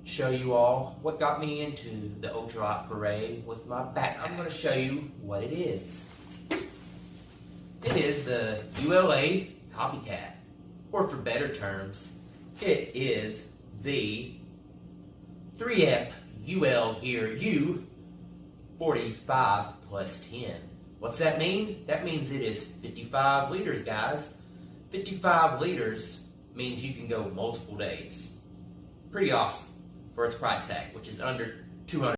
show you all what got me into the Ultralight foray with my backpack. I'm going to show you what it is. It is the ULA Copycat, or for better terms, it is the 3F UL Gear U 45 plus 10. What's that mean? That means it is 55 liters, guys. 55 liters means you can go multiple days. Pretty awesome for its price tag, which is under $200.